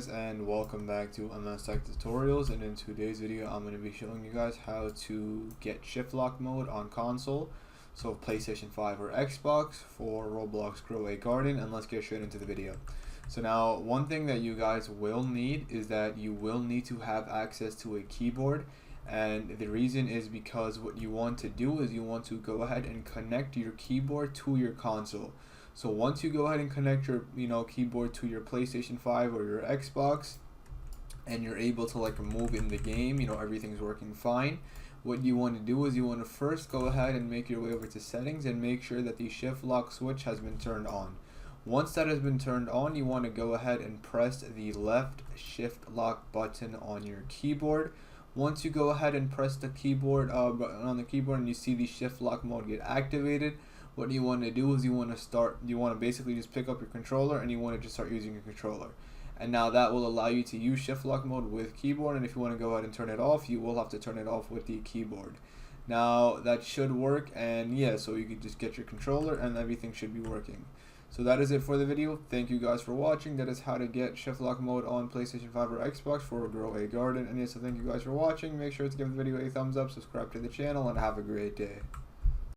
guys, and welcome back to MS Tech Tutorials. And in today's video I'm going to be showing you guys how to get Shiftlock mode on console, so PlayStation 5 or Xbox, for Roblox Grow a Garden. And let's get straight into the video. So now, one thing that you guys will need is that you will need to have access to a keyboard. And the reason is because what you want to do is you want to go ahead and connect your keyboard to your console. So once you go ahead and connect your keyboard to your PlayStation 5 or your Xbox, and you're able to move in the game, everything's working fine, what you want to do is you want to first go ahead and make your way over to settings and make sure that the shift lock switch has been turned on. Once that has been turned on, you want to go ahead and press the left shift lock button on your keyboard. Once you go ahead and press the keyboard button on the keyboard and you see the shift lock mode get activated, what you want to do is you want to basically just pick up your controller and you want to just start using your controller. And now that will allow you to use shift lock mode with keyboard, and if you want to go ahead and turn it off, you will have to turn it off with the keyboard. Now that should work, and yeah, so you can just get your controller and everything should be working. So that is it for the video. Thank you guys for watching. That is how to get shift lock mode on PlayStation 5 or Xbox for Grow a Garden. And yeah, so thank you guys for watching. Make sure to give the video a thumbs up, subscribe to the channel, and have a great day.